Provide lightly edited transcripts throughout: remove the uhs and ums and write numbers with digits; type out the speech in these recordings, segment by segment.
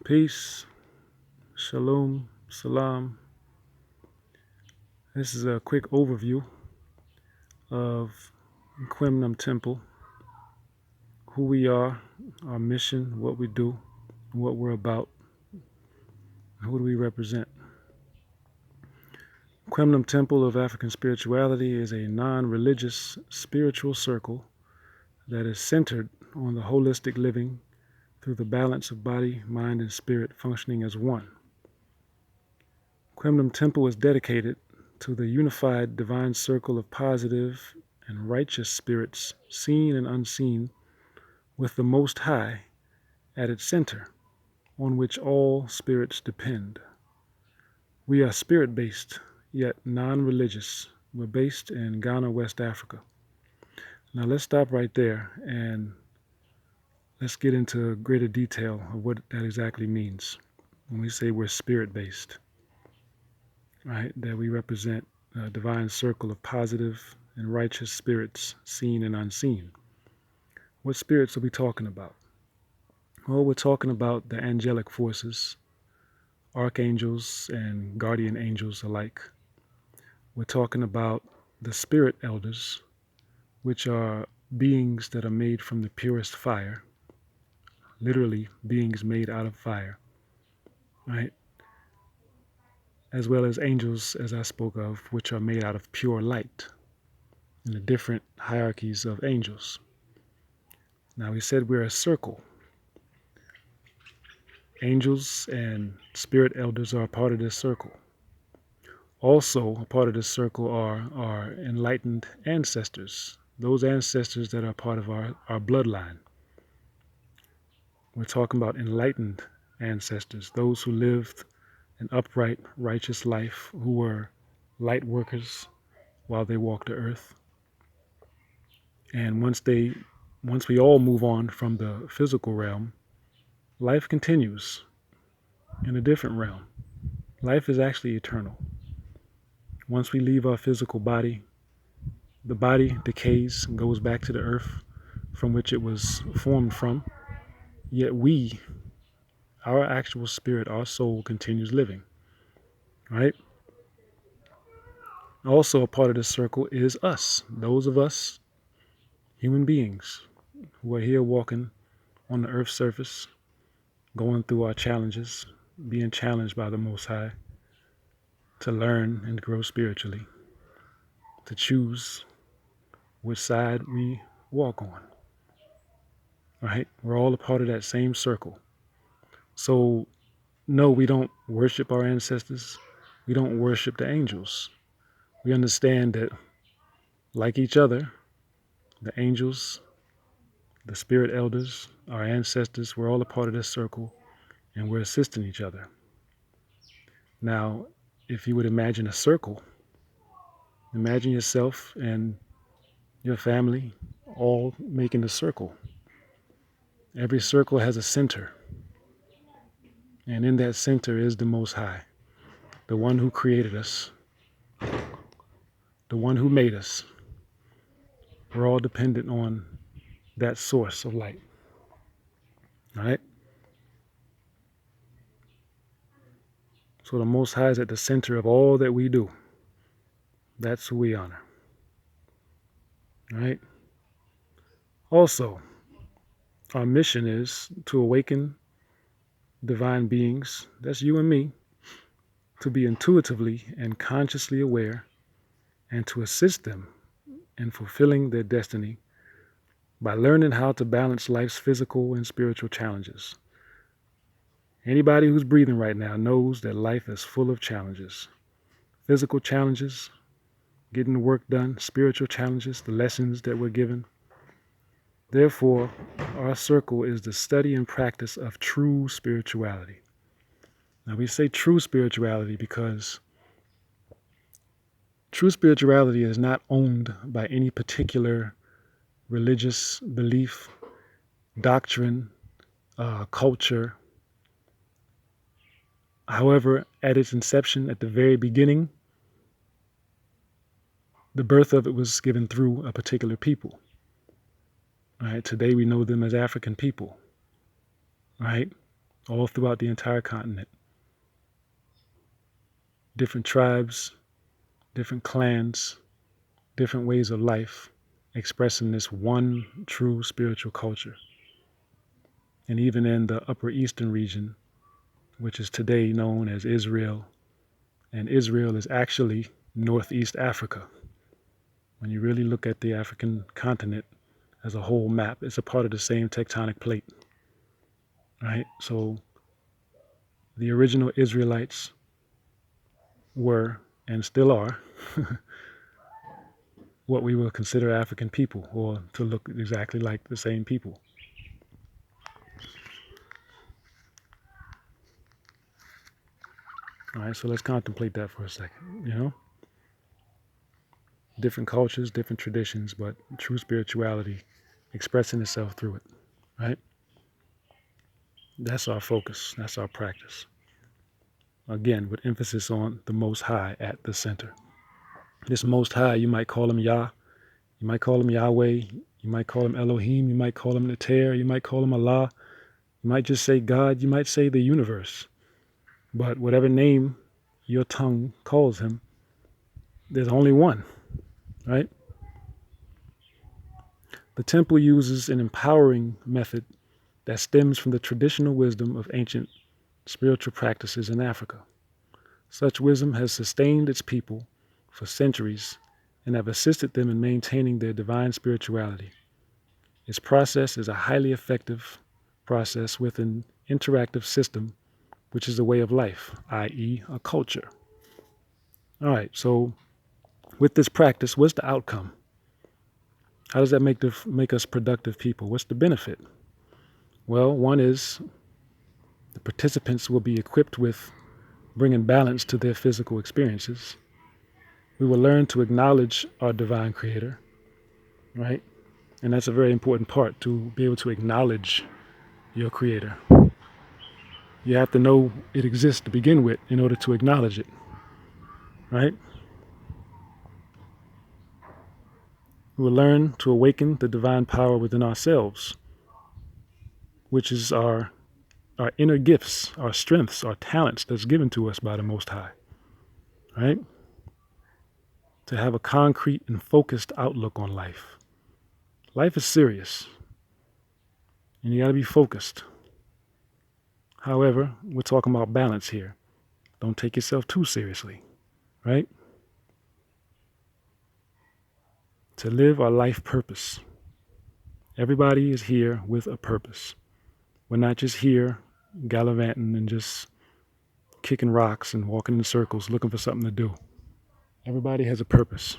Peace, shalom, salam. This is a quick overview of Quemnum Temple, who we are, our mission, what we do, what we're about, who do we represent. Quemnum Temple of African Spirituality is a non-religious spiritual circle that is centered on the holistic living through the balance of body, mind, and spirit functioning as one. Quemnum Temple is dedicated to the unified divine circle of positive and righteous spirits, seen and unseen, with the Most High at its center, on which all spirits depend. We are spirit-based, yet non-religious. We're based in Ghana, West Africa. Now let's stop right there and let's get into greater detail of what that exactly means when we say we're spirit-based, right? That we represent a divine circle of positive and righteous spirits, seen and unseen. What spirits are we talking about? Well, we're talking about the angelic forces, archangels and guardian angels alike. We're talking about the spirit elders, which are beings that are made from the purest fire, literally beings made out of fire, right? As well as angels, as I spoke of, which are made out of pure light, in the different hierarchies of angels. Now, we said we're a circle. Angels and spirit elders are a part of this circle. Also, a part of this circle are our enlightened ancestors, those ancestors that are part of our bloodline. We're talking about enlightened ancestors, those who lived an upright, righteous life, who were light workers while they walked the earth. And once we all move on from the physical realm, life continues in a different realm. Life is actually eternal. Once we leave our physical body, the body decays and goes back to the earth from which it was formed from, yet we, our actual spirit, our soul, continues living, right? Also, a part of this circle is us, those of us, human beings, who are here walking on the earth's surface, going through our challenges, being challenged by the Most High to learn and grow spiritually, to choose which side we walk on, right? We're all a part of that same circle. So, no, we don't worship our ancestors. We don't worship the angels. We understand that, like each other, the angels, the spirit elders, our ancestors, we're all a part of this circle, and we're assisting each other. Now, if you would imagine a circle, imagine yourself and your family all making a circle. Every circle has a center, and in that center is the Most High, the one who created us, the one who made us. We're all dependent on that source of light. All right? So the Most High is at the center of all that we do. That's who we honor. All right? Also, our mission is to awaken divine beings, that's you and me, to be intuitively and consciously aware and to assist them in fulfilling their destiny by learning how to balance life's physical and spiritual challenges. Anybody who's breathing right now knows that life is full of challenges. Physical challenges, getting the work done, spiritual challenges, the lessons that we're given. Therefore, our circle is the study and practice of true spirituality. Now, we say true spirituality because true spirituality is not owned by any particular religious belief, doctrine, culture. However, at its inception, at the very beginning, the birth of it was given through a particular people. Right? Today we know them as African people. Right? all throughout the entire continent. Different tribes, different clans, different ways of life expressing this one true spiritual culture. And even in the Upper Eastern region, which is today known as Israel, and Israel is actually Northeast Africa. When you really look at the African continent as a whole map, it's a part of the same tectonic plate, right? So the original Israelites were and still are what we will consider African people, or to look exactly like the same people. All right, so let's contemplate that for a second. Different cultures, different traditions, but true spirituality expressing itself through it, right? That's our focus. That's our practice. Again, with emphasis on the Most High at the center. This Most High, you might call him Yah, you might call him Yahweh, you might call him Elohim, you might call him Neter, you might call him Allah, you might just say God, you might say the universe. But whatever name your tongue calls him, there's only one, right? The temple uses an empowering method that stems from the traditional wisdom of ancient spiritual practices in Africa. Such wisdom has sustained its people for centuries and have assisted them in maintaining their divine spirituality. Its process is a highly effective process with an interactive system, which is a way of life, i.e., a culture. All right, so with this practice, what's the outcome? How does that make us productive people? What's the benefit? Well, one is the participants will be equipped with bringing balance to their physical experiences. We will learn to acknowledge our divine creator, right? And that's a very important part, to be able to acknowledge your creator. You have to know it exists to begin with in order to acknowledge it, right? We will learn to awaken the divine power within ourselves, which is our inner gifts, our strengths, our talents that's given to us by the Most High, right? To have a concrete and focused outlook on life. Life is serious, and you got to be focused. However, we're talking about balance here. Don't take yourself too seriously, right? To live our life purpose. Everybody is here with a purpose. We're not just here gallivanting and just kicking rocks and walking in circles looking for something to do. Everybody has a purpose.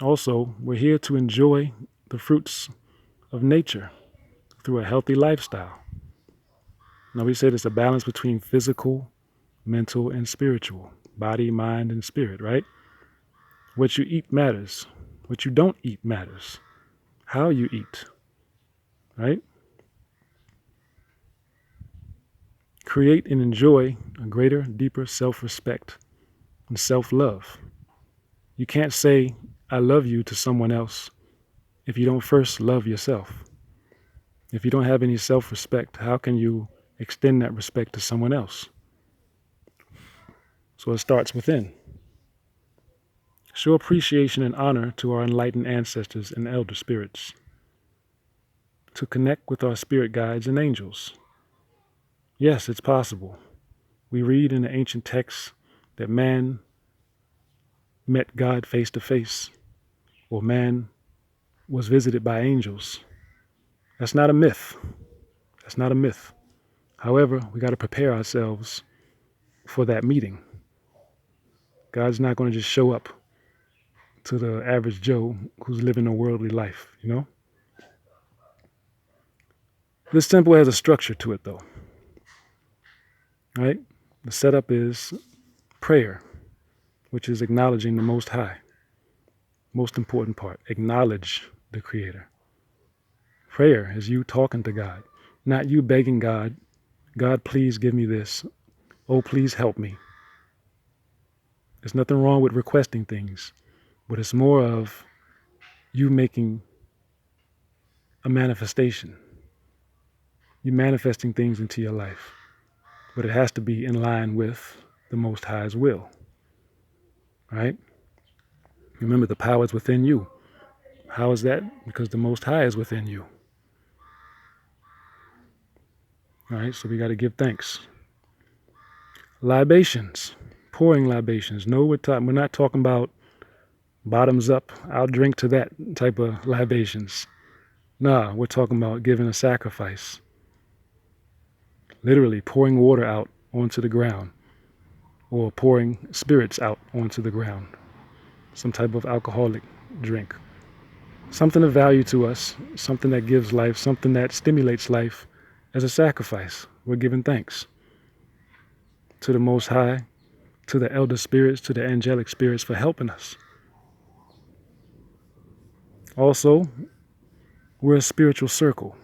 Also, we're here to enjoy the fruits of nature through a healthy lifestyle. Now, we said it's a balance between physical, mental, and spiritual. Body, mind, and spirit, right? What you eat matters. What you don't eat matters. How you eat, right? Create and enjoy a greater, deeper self-respect and self-love. You can't say, I love you to someone else if you don't first love yourself. If you don't have any self-respect, how can you extend that respect to someone else? So it starts within. Show appreciation and honor to our enlightened ancestors and elder spirits. To connect with our spirit guides and angels. Yes, it's possible. We read in the ancient texts that man met God face to face, or man was visited by angels. That's not a myth. That's not a myth. However, we got to prepare ourselves for that meeting. God's not going to just show up to the average Joe who's living a worldly life, This temple has a structure to it, though, right? The setup is prayer, which is acknowledging the Most High. Most important part, acknowledge the Creator. Prayer is you talking to God, not you begging God, God, please give me this. Oh, please help me. There's nothing wrong with requesting things, but it's more of you making a manifestation. you're manifesting things into your life. But it has to be in line with the Most High's will, right? Remember, the power is within you. How is that? Because the Most High is within you. All right, so we got to give thanks. Libations, pouring libations. No, we're not talking about bottoms up, I'll drink to that type of libations. Nah, we're talking about giving a sacrifice. Literally pouring water out onto the ground, or pouring spirits out onto the ground. Some type of alcoholic drink. Something of value to us, something that gives life, something that stimulates life as a sacrifice. We're giving thanks to the Most High, to the elder spirits, to the angelic spirits for helping us. Also, we're a spiritual circle.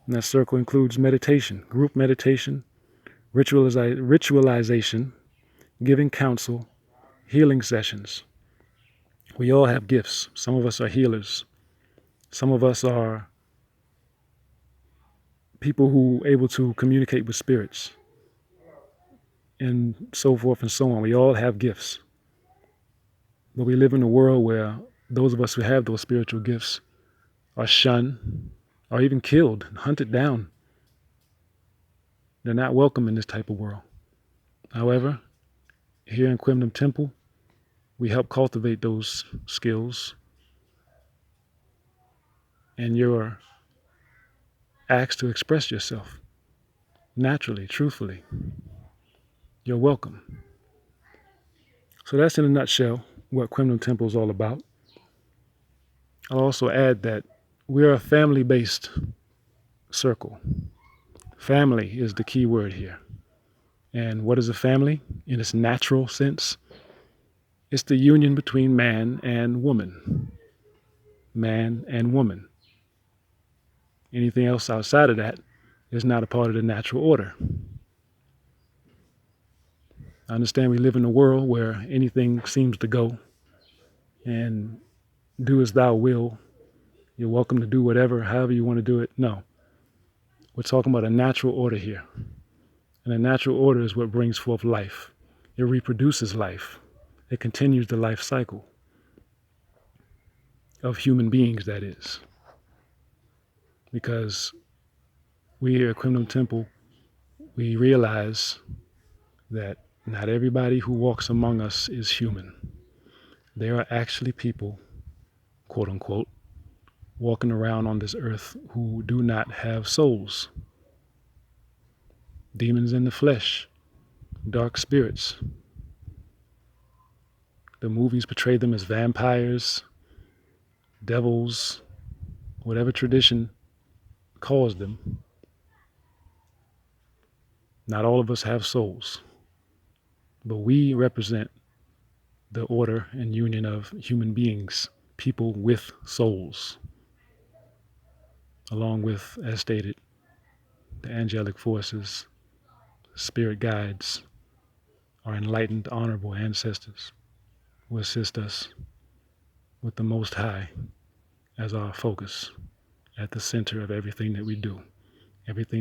And that circle includes meditation, group meditation, ritualization, giving counsel, healing sessions. We all have gifts. Some of us are healers. Some of us are people who are able to communicate with spirits, and so forth and so on. We all have gifts. But we live in a world where those of us who have those spiritual gifts are shunned, or even killed, hunted down. They're not welcome in this type of world. However, here in Quimdom Temple, we help cultivate those skills, and you're asked to express yourself naturally, truthfully. You're welcome. So that's in a nutshell what Quimdom Temple is all about. I'll also add that we're a family-based circle. Family is the key word here. And what is a family in its natural sense? It's the union between man and woman. Man and woman. Anything else outside of that is not a part of the natural order. I understand we live in a world where anything seems to go, and do as thou will. You're welcome to do whatever, however you want to do it. No. We're talking about a natural order here. And a natural order is what brings forth life. It reproduces life. It continues the life cycle of human beings, that is. Because we here at Quimdom Temple, we realize that not everybody who walks among us is human. There are actually people, quote unquote, walking around on this earth who do not have souls. Demons in the flesh, dark spirits. The movies portray them as vampires, devils, whatever tradition calls them. Not all of us have souls, but we represent the order and union of human beings, people with souls, along with, as stated, the angelic forces, spirit guides, our enlightened, honorable ancestors who assist us with the Most High as our focus, at the center of everything that we do, everything